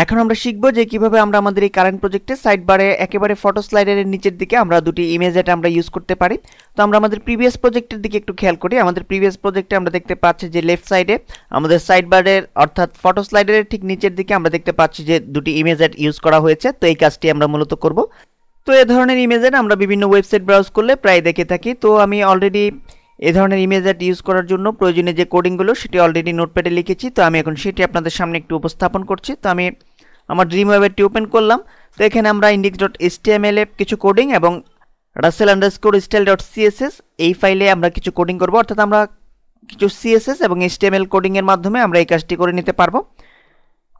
এখন আমরা শিখব যে কিভাবে আমরা আমাদের এই কারেন্ট প্রজেক্টে সাইড বারে একেবারে ফটো স্লাইডারের নিচের দিকে আমরা দুটি ইমেজ এটা আমরা ইউজ করতে পারি। তো আমরা আমাদের প্রিভিয়াস প্রজেক্টের দিকে একটু খেয়াল করি। আমাদের প্রিভিয়াস প্রজেক্টে আমরা দেখতে পাচ্ছি যে লেফট সাইডে আমাদের সাইড বারের অর্থাৎ ফটো স্লাইডারের ঠিক নিচের দিকে আমরা দেখতে পাচ্ছি যে দুটি ইমেজ এড ইউজ করা হয়েছে। তো এই কাজটি আমরা মূলত করব। তো এই ধরনের ইমেজ এড আমরা বিভিন্ন ওয়েবসাইট ব্রাউজ করলে প্রায় দেখে থাকি। তো আমি অলরেডি এই ধরনের ইমেজ এড ইউজ করার জন্য প্রয়োজনীয় যে কোডিংগুলো সেটি অলরেডি নোটপ্যাডে লিখেছি। তো আমি এখন সেটি আপনাদের সামনে একটু উপস্থাপন করছি। তো আমি আমার ড্রিম ওয়েবটি ওপেন করলাম। তো এখানে আমরা index.html এ কিছু কোডিং এবং russell_style.css এই ফাইলে আমরা কিছু কোডিং করব, অর্থাৎ আমরা কিছু CSS এবং HTML কোডিং এর মাধ্যমে আমরা এই কাজটি করে নিতে পারবো।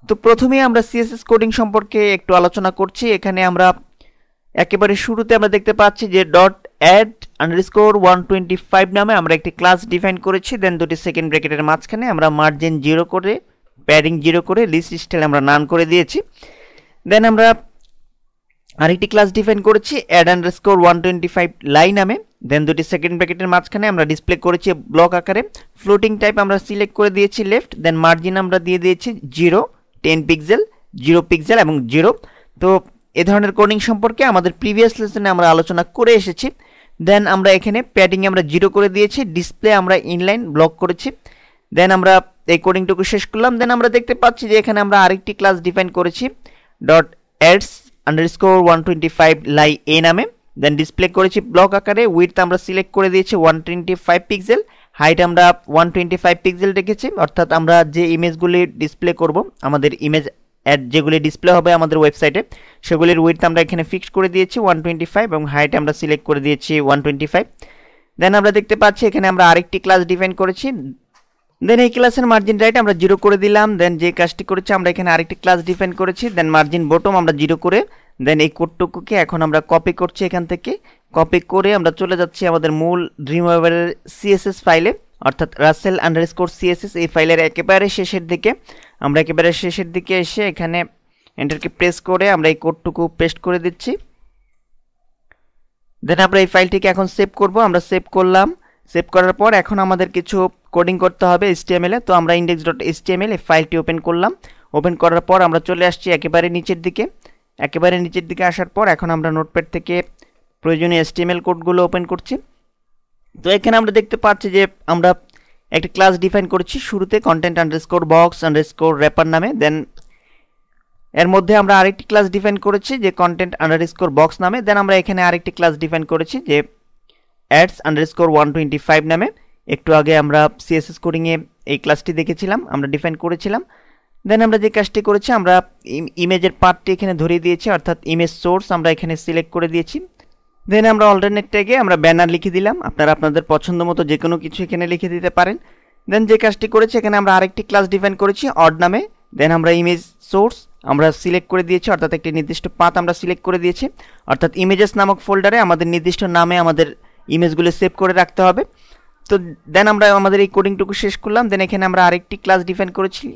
তো প্রথমেই আমরা CSS কোডিং সম্পর্কে একটু আলোচনা করছি। এখানে আমরা একেবারে শুরুতে আমরা দেখতে পাচ্ছি যে .add_125 নামে আমরা একটি ক্লাস ডিফাইন করেছি। দেন দুটি সেকেন্ড ব্র্যাকেটের মাঝখানে আমরা মার্জিন 0 করে প্যাডিং 0 করে লিস্ট স্টাইল আমরা নান করে দিয়েছি। দেন আমরা আরেকটি ক্লাস ডিফাইন করেছি add_125 লাইন নামে। দেন দুটি সেকেন্ড ব্র্যাকেটের মাঝখানে আমরা ডিসপ্লে করেছি ব্লক আকারে। ফ্লোটিং টাইপ আমরা সিলেক্ট করে দিয়েছি লেফট। দেন মার্জিন আমরা দিয়ে দিয়েছি 0, 10 পিক্সেল, 0 পিক্সেল এবং 0। তো এই ধরনের কোডিং সম্পর্কে আমাদের প্রিভিয়াস লেসনে আমরা আলোচনা করে এসেছি। দেন আমরা এখানে প্যাডিং আমরা 0 করে দিয়েছি, ডিসপ্লে আমরা ইনলাইন ব্লক করেছি। দেন আমরা এই কোডিংটুকু শেষ করলাম। দেন আমরা দেখতে পাচ্ছি যে এখানে আমরা আরেকটি ক্লাস ডিফাইন করেছি .adds_125 লাই এ নামে। দেন ডিসপ্লে করেছি ব্লক আকারে। উইডথ আমরা সিলেক্ট করে দিয়েছি 125 পিক্সেল, হাইট আমরা 125 পিক্সেল রেখেছি। অর্থাৎ আমরা যে ইমেজগুলি ডিসপ্লে করব, আমাদের ইমেজ অ্যাড যেগুলি ডিসপ্লে হবে আমাদের ওয়েবসাইটে, সেগুলির উইডথ আমরা এখানে ফিক্সড করে দিয়েছি 125 এবং হাইট আমরা সিলেক্ট করে দিয়েছি 125। দেন আমরা দেখতে পাচ্ছি এখানে আমরা আরেকটি ক্লাস ডিফাইন করেছি। দেন এই ক্লাসের মার্জিন রাইট আমরা 0 করে দিলাম। দেন যে কাজটি করেছি আমরা এখানে আরেকটি ক্লাস ডিফাইন করেছি। দেন মার্জিন বটম আমরা 0 করে দেন এই কোডটুকুকে এখন আমরা কপি করছি। এখান থেকে কপি করে আমরা চলে যাচ্ছি আমাদের মূল ড্রিমওয়েভারের CSS ফাইলে, অর্থাৎ russell_css এই ফাইলের একেবারে শেষের দিকে। আমরা একেবারে শেষের দিকে এসে এখানে এন্টারকে প্রেস করে আমরা এই কোডটুকু পেস্ট করে দিচ্ছি। দেন আমরা এই ফাইলটিকে এখন সেভ করব। আমরা সেভ করলাম। সেভ করার পর এখন আমাদের কিছু কোডিং করতে হবে HTML এ। তো আমরা index.html এই ফাইলটি ওপেন করলাম। ওপেন করার পর আমরা চলে আসছি একেবারে নিচের দিকে। একেবারে নিচের দিকে আসার পর এখন আমরা নোটপ্যাড থেকে প্রয়োজনীয় HTML কোডগুলো ওপেন করছি। তো এখানে আমরা দেখতে পাচ্ছি যে আমরা একটা ক্লাস ডিফাইন করেছি শুরুতে content_box_wrapper নামে। দেন এর মধ্যে আমরা আরেকটি ক্লাস ডিফাইন করেছি যে content_box নামে। দেন আমরা এখানে আরেকটি ক্লাস ডিফাইন করেছি যে adds_125 নামে। একটু আগে আমরা CSS কোডিংয়ে এই ক্লাসটি দেখেছিলাম, আমরা ডিফাইন করেছিলাম। দেন আমরা যে কাজটি করেছি আমরা ইমেজের পার্টটি এখানে ধরিয়ে দিয়েছি, অর্থাৎ ইমেজ সোর্স আমরা এখানে সিলেক্ট করে দিয়েছি। দেন আমরা অল্টারনেট ট্যাগে আমরা ব্যানার লিখে দিলাম। আপনারা আপনাদের পছন্দ মতো যে কোনো কিছু এখানে লিখে দিতে পারেন। দেন যে কাজটি করেছি এখানে আমরা আরেকটি ক্লাস ডিফাইন করেছি অড নামে। দেন আমরা ইমেজ সোর্স আমরা সিলেক্ট করে দিয়েছি, অর্থাৎ একটি নির্দিষ্ট পাথ আমরা সিলেক্ট করে দিয়েছি। অর্থাৎ ইমেজেস নামক ফোল্ডারে আমাদের নির্দিষ্ট নামে আমাদের ইমেজগুলো সেভ করে রাখতে হবে। তো দেন আমরা আমাদের এই কোডিংটুকু শেষ করলাম। দেন এখানে আমরা আরেকটি ক্লাস ডিফাইন করেছি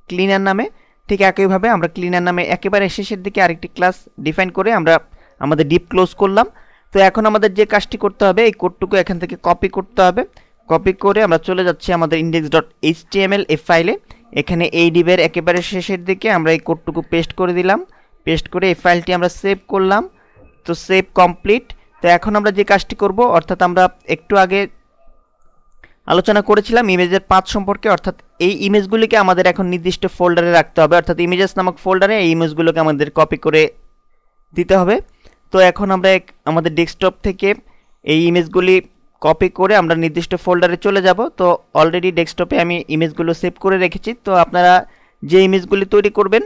ক্লিনার নামে। ঠিক একইভাবে আমরা ক্লিনার নামে একেবারে শেষের দিকে আরেকটি ক্লাস ডিফাইন করে আমরা আমাদের ডিপ ক্লোজ করলাম। তো এখন আমাদের যে কাজটি করতে হবে এই কোডটুকু এখান থেকে কপি করতে হবে। কপি করে আমরা চলে যাচ্ছি আমাদের index.html এই ফাইলে। এখানে এই ডিবের একেবারে শেষের দিকে আমরা এই কোডটুকু পেস্ট করে দিলাম। পেস্ট করে এই ফাইলটি আমরা সেভ করলাম। তো সেভ কমপ্লিট। তো এখন আমরা যে কাজটি করব, অর্থাৎ আমরা একটু আগে আলোচনা করেছিলাম ইমেজের পাথ সম্পর্কে, অর্থাৎ এই ইমেজগুলিকে আমাদের এখন নির্দিষ্ট ফোল্ডারে রাখতে হবে, অর্থাৎ ইমেজেস নামক ফোল্ডারে এই ইমেজগুলোকে আমাদের কপি করে দিতে হবে। তো এখন আমরা আমাদের ডেস্কটপ থেকে এই ইমেজগুলি কপি করে আমরা নির্দিষ্ট ফোল্ডারে চলে যাব। তো অলরেডি ডেস্কটপে আমি ইমেজগুলো সেভ করে রেখেছি। তো আপনারা যে ইমেজগুলি তৈরি করবেন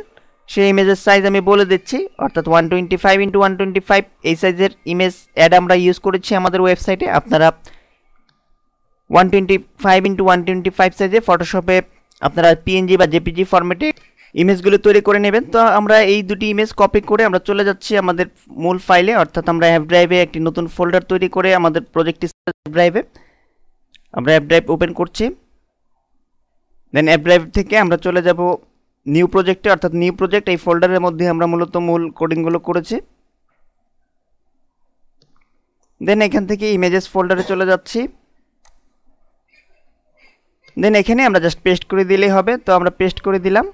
সেই ইমেজের সাইজ আমি বলে দিচ্ছি, অর্থাৎ 125x125 এই সাইজের ইমেজ অ্যাড আমরা ইউজ করেছি আমাদের ওয়েবসাইটে। আপনারা 125x125 সাইজে ফটোশপে আপনারা PNG বা JPG ফরম্যাটে ইমেজগুলো তৈরি করে নেবেন। তো আমরা এই দুটি ইমেজ কপি করে আমরা চলে যাচ্ছি আমাদের মূল ফাইলে, অর্থাৎ আমরা অ্যাপ ড্রাইভে একটি নতুন ফোল্ডার তৈরি করে আমাদের প্রজেক্টটি ড্রাইভে আমরা অ্যাপ ড্রাইভ ওপেন করছি। দেন অ্যাপ ড্রাইভ থেকে আমরা চলে যাব নিউ প্রজেক্টে, অর্থাৎ নিউ প্রজেক্ট এই ফোল্ডারের মধ্যে আমরা মূলত মূল কোডিংগুলো করেছি। দেন এখান থেকে ইমেজেস ফোল্ডারে চলে যাচ্ছি। দেন এখানে আমরা জাস্ট পেস্ট করে দিলেই হবে। তো আমরা পেস্ট করে দিলাম।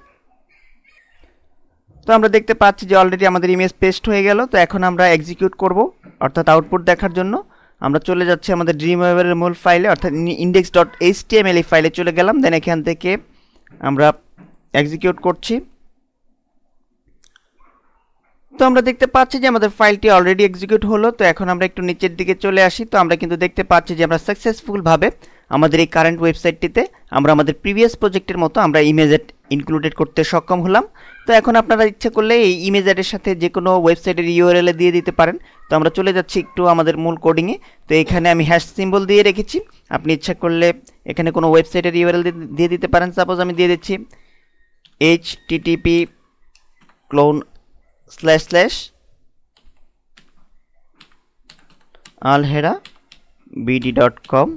তো তো আমরা দেখতে পাচ্ছি যে অলরেডি আমাদের ইমেজ পেস্ট হয়ে গেল। তো এখন আমরা এক্সিকিউট করব, অর্থাৎ আউটপুট দেখার জন্য আমরা চলে যাচ্ছি আমাদের ড্রিমওয়েভারের মূল ফাইলে, অর্থাৎ index.html এই ফাইলে চলে গেলাম। দেন এখান থেকে আমরা এক্সিকিউট করছি। তো আমরা দেখতে পাচ্ছি যে আমাদের ফাইলটি অলরেডি এক্সিকিউট হলো। তো এখন আমরা একটু নিচের দিকে চলে আসি। তো আমরা কিন্তু দেখতে পাচ্ছি যে আমরা সাকসেসফুলভাবে আমাদের এই কারেন্ট ওয়েবসাইটটিতে আমরা আমাদের প্রিভিয়াস প্রজেক্টের মতো আমরা ইমেজ অ্যাড ইনক্লুডেড করতে সক্ষম হলাম। তো এখন আপনারা ইচ্ছা করলে এই ইমেজ অ্যাডের সাথে যে কোনো ওয়েবসাইটের ইউআরএল দিয়ে দিতে পারেন। তো আমরা চলে যাচ্ছি একটু আমাদের মূল কোডিংয়ে। তো এখানে আমি হ্যাশ সিম্বল দিয়ে রেখেছি, আপনি ইচ্ছা করলে এখানে কোনো ওয়েবসাইটের ইউআরএল দিয়ে দিতে পারেন। সাপোজ আমি দিয়ে দিচ্ছি http://alherabd.com।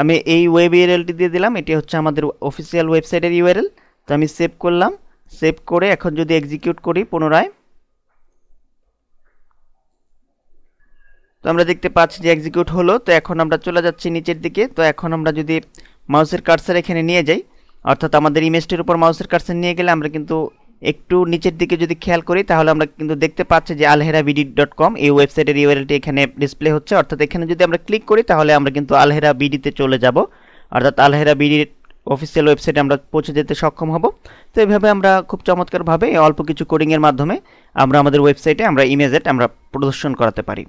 আমি এই ওয়েব ইউআরএলটি দিয়ে দিলাম, এটি হচ্ছে আমাদের অফিসিয়াল ওয়েবসাইটের ইউআরএল। তো আমি সেভ করলাম, সেভ করে এখন যদি এক্সিকিউট করি পুনরায়, তো আমরা দেখতে পাচ্ছি যে এক্সিকিউট হলো। তো এখন আমরা চলে যাচ্ছি নিচের দিকে। তো এখন আমরা যদি মাউসের কার্সার এখানে নিয়ে যাই, অর্থাৎ আমাদের ইমেজটির উপর মাউসের কার্সার নিয়ে গেলে আমরা কিন্তু একটু নিচের দিকে যদি খেয়াল করি তাহলে আমরা কিন্তু দেখতে পাচ্ছি যে alherabd.com এই ওয়েবসাইটের ইউআরএলটি এখানে ডিসপ্লে হচ্ছে। অর্থাৎ এখানে যদি আমরা ক্লিক করি তাহলে আমরা কিন্তু alherabd-তে চলে যাব, অর্থাৎ alherabd অফিসিয়াল ওয়েবসাইটে আমরা পৌঁছে যেতে সক্ষম হব। তো এইভাবে আমরা খুব চমৎকারভাবে অল্প কিছু কোডিংয়ের মাধ্যমে আমরা আমাদের ওয়েবসাইটে আমরা ইমেজ অ্যাড আমরা প্রদর্শন করাতে পারি।